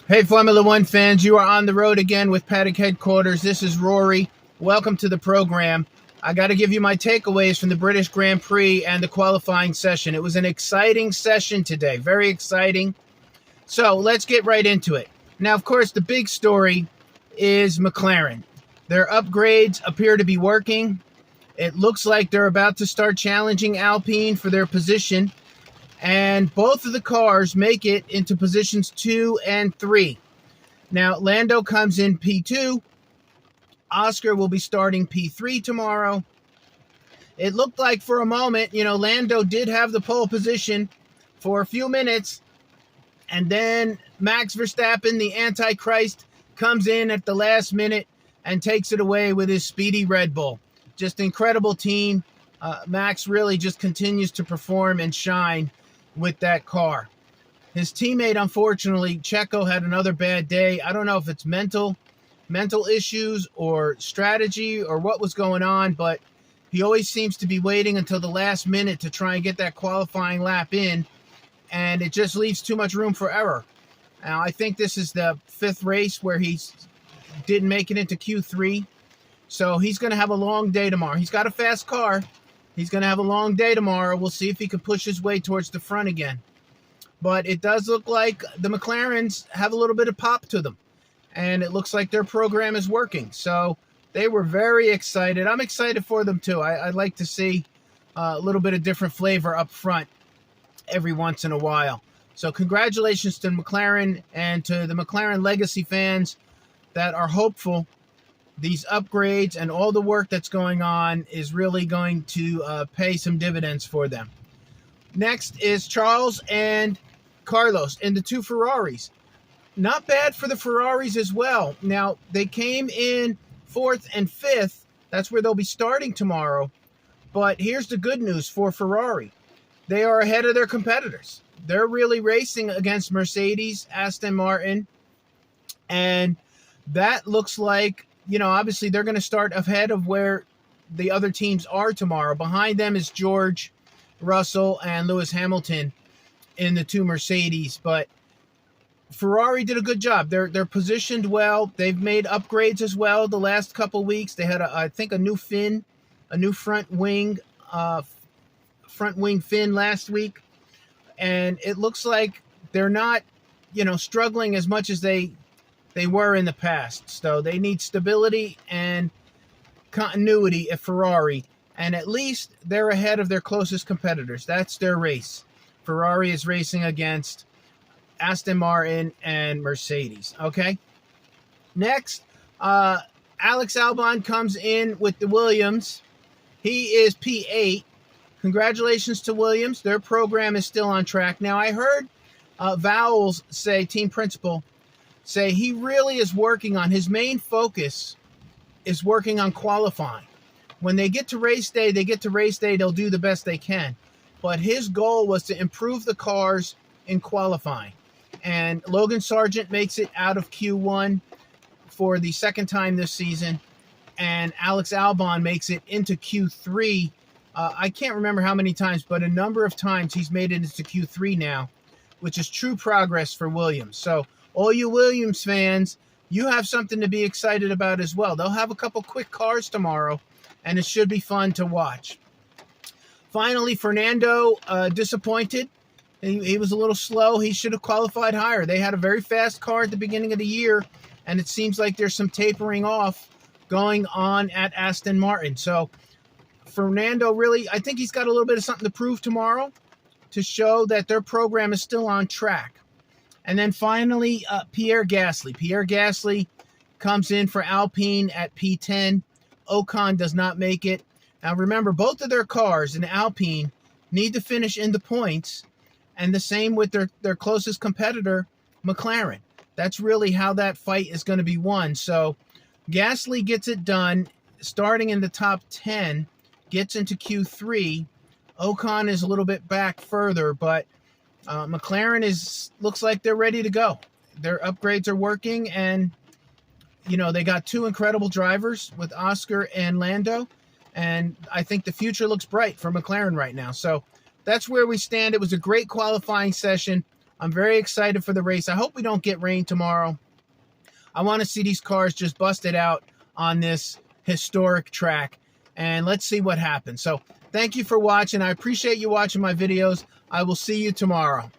Hey, Formula One fans, you are on the road again with Paddock Headquarters. This is Rory. Welcome to the program. I got to give you my takeaways from the British Grand Prix and the qualifying session. It was an exciting session today, very exciting. So let's get right into it. Now, of course, the big story is McLaren. Their upgrades appear to be working. It looks like they're about to start challenging Alpine for their position. And both of the cars make it into positions 2 and 3. Now, Lando comes in P2. Oscar will be starting P3 tomorrow. It looked like for a moment, Lando did have the pole position for a few minutes. And then Max Verstappen, the Antichrist, comes in at the last minute and takes it away with his speedy Red Bull. Just incredible team. Max really just continues to perform and shine with that car. His teammate, unfortunately, Checo, had another bad day. I don't know if it's mental issues or strategy or what was going on, but he always seems to be waiting until the last minute to try and get that qualifying lap in, and it just leaves too much room for error. Now, I think this is the fifth race where he didn't make it into Q3, so he's going to have a long day tomorrow. He's got a fast car. He's going to have a long day tomorrow. We'll see if he can push his way towards the front again. But it does look like the McLarens have a little bit of pop to them. And it looks like their program is working. So they were very excited. I'm excited for them too. I'd like to see a little bit of different flavor up front every once in a while. So congratulations to McLaren and to the McLaren legacy fans that are hopeful. These upgrades and all the work that's going on is really going to pay some dividends for them. Next is Charles and Carlos in the two Ferraris. Not bad for the Ferraris as well. Now, they came in 4th and 5th. That's where they'll be starting tomorrow. But here's the good news for Ferrari. They are ahead of their competitors. They're really racing against Mercedes, Aston Martin, and that looks like, obviously they're going to start ahead of where the other teams are tomorrow. Behind them is George Russell and Lewis Hamilton in the two Mercedes, but Ferrari did a good job. They're positioned well. They've made upgrades as well the last couple weeks. They had I think a new fin, a new front wing fin last week, and it looks like they're not, struggling as much as they were in the past. So they need stability and continuity at Ferrari, and at least they're ahead of their closest competitors. That's their race. Ferrari is racing against Aston Martin and Mercedes. Okay. Next, Alex Albon comes in with the Williams. He is P8. Congratulations to Williams. Their program is still on track. Now, I heard Vowles say, team principal, say he really is working on, his main focus is working on qualifying. When they get to race day, they'll do the best they can. But his goal was to improve the cars in qualifying. And Logan Sargent makes it out of Q1 for the second time this season. And Alex Albon makes it into Q3. I can't remember how many times, but a number of times he's made it into Q3 now, which is true progress for Williams. So all you Williams fans, you have something to be excited about as well. They'll have a couple quick cars tomorrow, and it should be fun to watch. Finally, Fernando, disappointed. He was a little slow. He should have qualified higher. They had a very fast car at the beginning of the year, and it seems like there's some tapering off going on at Aston Martin. So Fernando really, I think he's got a little bit of something to prove tomorrow to show that their program is still on track. And then finally, Pierre Gasly. Pierre Gasly comes in for Alpine at P10. Ocon does not make it. Now remember, both of their cars in Alpine need to finish in the points, and the same with their closest competitor, McLaren. That's really how that fight is going to be won. So Gasly gets it done, starting in the top 10, gets into Q3. Ocon is a little bit back further, but McLaren looks like they're ready to go. Their upgrades are working, and they got two incredible drivers with Oscar and Lando, and I think the future looks bright for McLaren right now. So that's where we stand. It was a great qualifying session. I'm very excited for the race. I hope we don't get rain tomorrow. I want to see these cars just busted out on this historic track, and let's see what happens. So thank you for watching. I appreciate you watching my videos. I will see you tomorrow.